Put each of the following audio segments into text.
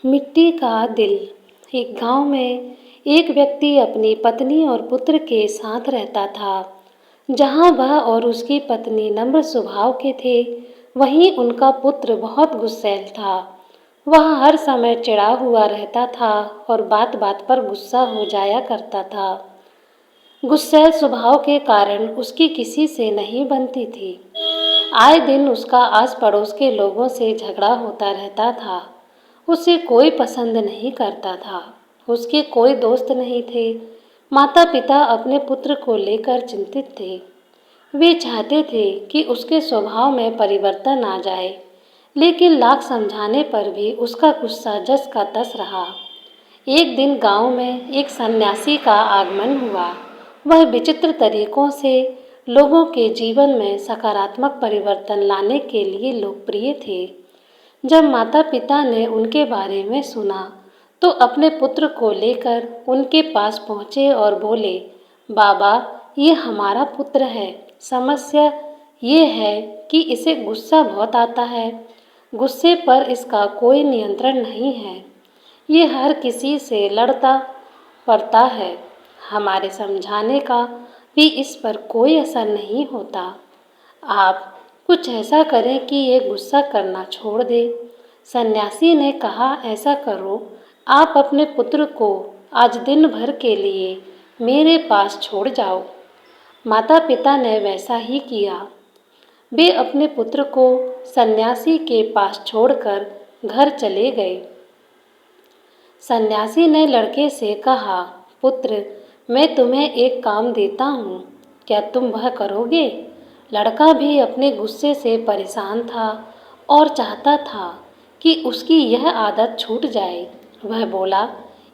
मिट्टी का दिल। एक गांव में एक व्यक्ति अपनी पत्नी और पुत्र के साथ रहता था। जहां वह और उसकी पत्नी नम्र स्वभाव के थे, वहीं उनका पुत्र बहुत गुस्सैल था। वह हर समय चिढ़ा हुआ रहता था और बात बात पर गुस्सा हो जाया करता था। गुस्सैल स्वभाव के कारण उसकी किसी से नहीं बनती थी। आए दिन उसका आस पड़ोस के लोगों से झगड़ा होता रहता था। उसे कोई पसंद नहीं करता था। उसके कोई दोस्त नहीं थे। माता पिता अपने पुत्र को लेकर चिंतित थे। वे चाहते थे कि उसके स्वभाव में परिवर्तन आ जाए, लेकिन लाख समझाने पर भी उसका गुस्सा जस का तस रहा। एक दिन गांव में एक सन्यासी का आगमन हुआ। वह विचित्र तरीकों से लोगों के जीवन में सकारात्मक परिवर्तन लाने के लिए लोकप्रिय थे। जब माता पिता ने उनके बारे में सुना तो अपने पुत्र को लेकर उनके पास पहुँचे और बोले, बाबा, ये हमारा पुत्र है। समस्या ये है कि इसे गुस्सा बहुत आता है। गुस्से पर इसका कोई नियंत्रण नहीं है। ये हर किसी से लड़ता पड़ता है। हमारे समझाने का भी इस पर कोई असर नहीं होता। आप कुछ ऐसा करें कि ये गुस्सा करना छोड़ दे। सन्यासी ने कहा, ऐसा करो, आप अपने पुत्र को आज दिन भर के लिए मेरे पास छोड़ जाओ। माता पिता ने वैसा ही किया। वे अपने पुत्र को सन्यासी के पास छोड़कर घर चले गए। सन्यासी ने लड़के से कहा, पुत्र, मैं तुम्हें एक काम देता हूँ, क्या तुम वह करोगे? लड़का भी अपने गुस्से से परेशान था और चाहता था कि उसकी यह आदत छूट जाए। वह बोला,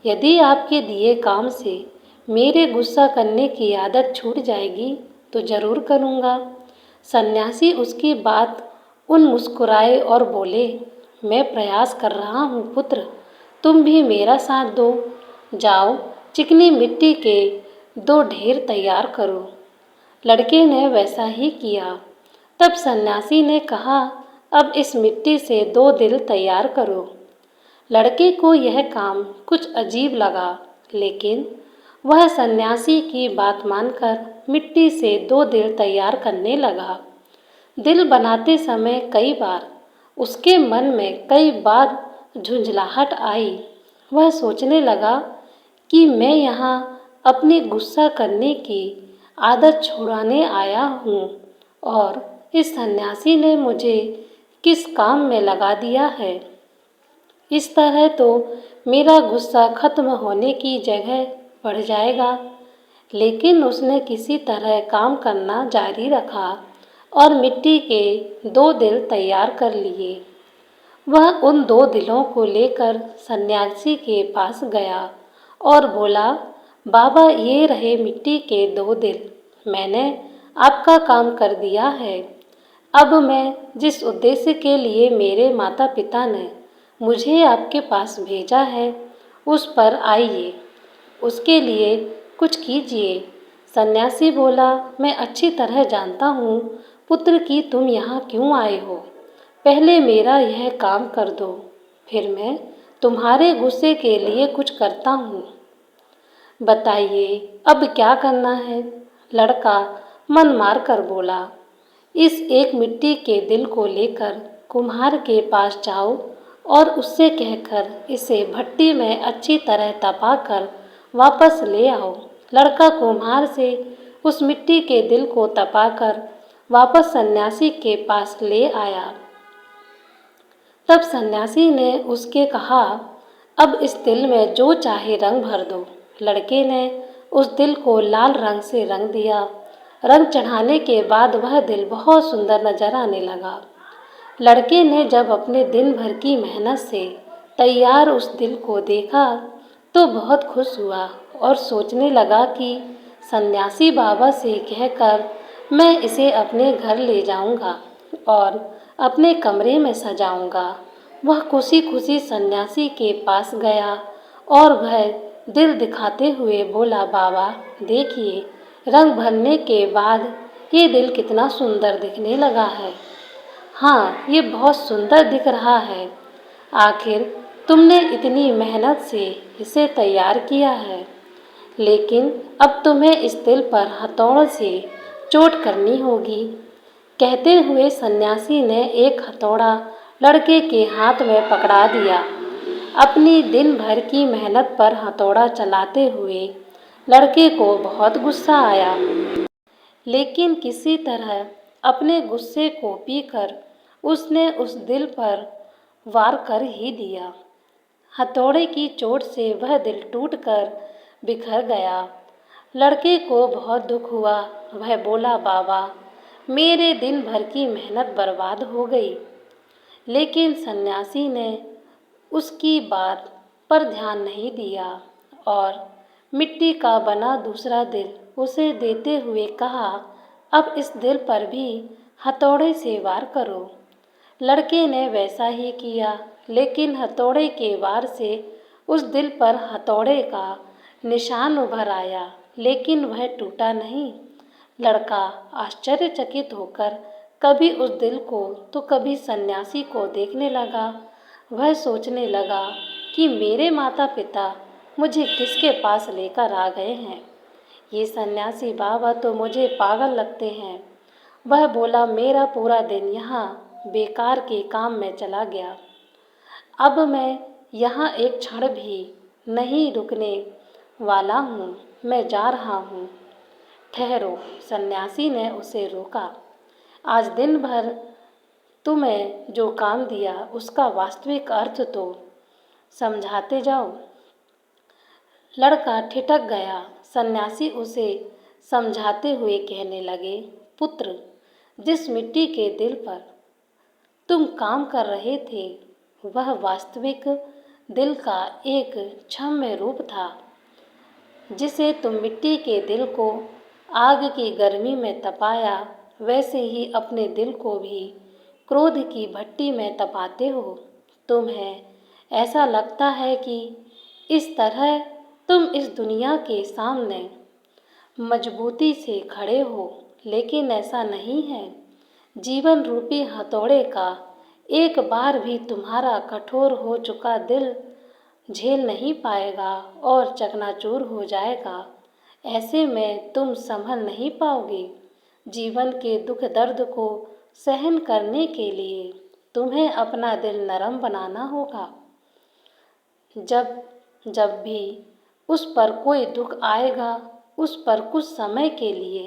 यदि आपके दिए काम से मेरे गुस्सा करने की आदत छूट जाएगी तो जरूर करूँगा। सन्यासी उसकी बात उन मुस्कुराए और बोले, मैं प्रयास कर रहा हूँ पुत्र, तुम भी मेरा साथ दो। जाओ, चिकनी मिट्टी के 2 ढेर तैयार करो। लड़के ने वैसा ही किया। तब सन्यासी ने कहा, अब इस मिट्टी से 2 दिल तैयार करो। लड़के को यह काम कुछ अजीब लगा, लेकिन वह सन्यासी की बात मानकर मिट्टी से 2 दिल तैयार करने लगा। दिल बनाते समय कई बार उसके मन में कई बार झुंझलाहट आई। वह सोचने लगा कि मैं यहाँ अपनी गुस्सा करने की आदत छुड़ाने आया हूँ और इस सन्यासी ने मुझे किस काम में लगा दिया है। इस तरह तो मेरा गुस्सा खत्म होने की जगह बढ़ जाएगा। लेकिन उसने किसी तरह काम करना जारी रखा और मिट्टी के 2 दिल तैयार कर लिए। वह उन 2 दिलों को लेकर सन्यासी के पास गया और बोला, बाबा, ये रहे मिट्टी के 2 दिल। मैंने आपका काम कर दिया है। अब मैं जिस उद्देश्य के लिए मेरे माता पिता ने मुझे आपके पास भेजा है, उस पर आइए, उसके लिए कुछ कीजिए। सन्यासी बोला, मैं अच्छी तरह जानता हूँ पुत्र कि तुम यहाँ क्यों आए हो। पहले मेरा यह काम कर दो, फिर मैं तुम्हारे गुस्से के लिए कुछ करता हूँ। बताइए, अब क्या करना है? लड़का मन मार कर बोला, इस एक मिट्टी के दिल को लेकर कुम्हार के पास जाओ और उससे कहकर इसे भट्टी में अच्छी तरह तपाकर वापस ले आओ। लड़का कुम्हार से उस मिट्टी के दिल को तपाकर वापस सन्यासी के पास ले आया। तब सन्यासी ने उसके कहा, अब इस दिल में जो चाहे रंग भर दो। लड़के ने उस दिल को लाल रंग से रंग दिया। रंग चढ़ाने के बाद वह दिल बहुत सुंदर नजर आने लगा। लड़के ने जब अपने दिन भर की मेहनत से तैयार उस दिल को देखा तो बहुत खुश हुआ और सोचने लगा कि सन्यासी बाबा से कहकर मैं इसे अपने घर ले जाऊंगा और अपने कमरे में सजाऊंगा। वह खुशी खुशी सन्यासी के पास गया और वह दिल दिखाते हुए बोला, बाबा, देखिए, रंग भरने के बाद ये दिल कितना सुंदर दिखने लगा है। हाँ, ये बहुत सुंदर दिख रहा है। आखिर तुमने इतनी मेहनत से इसे तैयार किया है, लेकिन अब तुम्हें इस दिल पर हथौड़े से चोट करनी होगी। कहते हुए सन्यासी ने एक हथौड़ा लड़के के हाथ में पकड़ा दिया। अपनी दिन भर की मेहनत पर हथौड़ा चलाते हुए लड़के को बहुत गुस्सा आया, लेकिन किसी तरह अपने गुस्से को पीकर उसने उस दिल पर वार कर ही दिया। हथौड़े की चोट से वह दिल टूटकर बिखर गया। लड़के को बहुत दुख हुआ। वह बोला, बाबा, मेरे दिन भर की मेहनत बर्बाद हो गई। लेकिन सन्यासी ने उसकी बात पर ध्यान नहीं दिया और मिट्टी का बना दूसरा दिल उसे देते हुए कहा, अब इस दिल पर भी हथौड़े से वार करो। लड़के ने वैसा ही किया, लेकिन हथौड़े के वार से उस दिल पर हथौड़े का निशान उभर आया, लेकिन वह टूटा नहीं। लड़का आश्चर्यचकित होकर कभी उस दिल को तो कभी सन्यासी को देखने लगा। वह सोचने लगा कि मेरे माता पिता मुझे किसके पास लेकर आ गए हैं। ये सन्यासी बाबा तो मुझे पागल लगते हैं। वह बोला, मेरा पूरा दिन यहाँ बेकार के काम में चला गया। अब मैं यहाँ एक क्षण भी नहीं रुकने वाला हूँ। मैं जा रहा हूँ। ठहरो, सन्यासी ने उसे रोका। आज दिन भर तुम्हें जो काम दिया उसका वास्तविक अर्थ तो समझाते जाओ। लड़का ठिठक गया। सन्यासी उसे समझाते हुए कहने लगे, पुत्र, जिस मिट्टी के दिल पर तुम काम कर रहे थे वह वास्तविक दिल का एक क्षम्य रूप था। जिसे तुम मिट्टी के दिल को आग की गर्मी में तपाया, वैसे ही अपने दिल को भी क्रोध की भट्टी में तपाते हो। तुम्हें ऐसा लगता है कि इस तरह तुम इस दुनिया के सामने मजबूती से खड़े हो, लेकिन ऐसा नहीं है। जीवन रूपी हथौड़े का एक बार भी तुम्हारा कठोर हो चुका दिल झेल नहीं पाएगा और चकनाचूर हो जाएगा। ऐसे में तुम संभल नहीं पाओगे। जीवन के दुख दर्द को सहन करने के लिए तुम्हें अपना दिल नरम बनाना होगा। जब जब भी उस पर कोई दुख आएगा, उस पर कुछ समय के लिए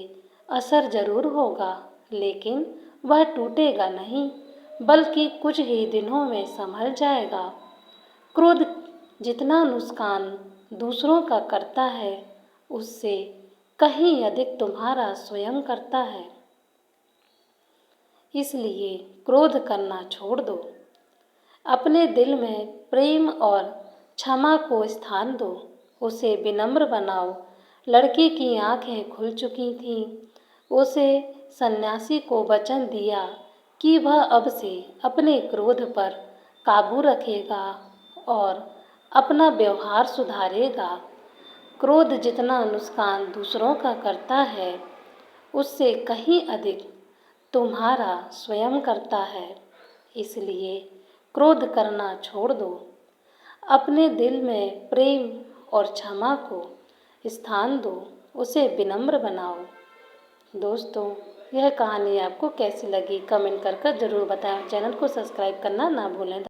असर जरूर होगा, लेकिन वह टूटेगा नहीं, बल्कि कुछ ही दिनों में संभल जाएगा। क्रोध जितना नुकसान दूसरों का करता है, उससे कहीं अधिक तुम्हारा स्वयं करता है। इसलिए क्रोध करना छोड़ दो। अपने दिल में प्रेम और क्षमा को स्थान दो। उसे विनम्र बनाओ। लड़की की आंखें खुल चुकी थीं। उसे सन्यासी को वचन दिया कि वह अब से अपने क्रोध पर काबू रखेगा और अपना व्यवहार सुधारेगा। क्रोध जितना नुकसान दूसरों का करता है, उससे कहीं अधिक तुम्हारा स्वयं करता है। इसलिए क्रोध करना छोड़ दो। अपने दिल में प्रेम और क्षमा को स्थान दो। उसे विनम्र बनाओ। दोस्तों, यह कहानी आपको कैसी लगी कमेंट कर ज़रूर बताएं। चैनल को सब्सक्राइब करना ना भूलें।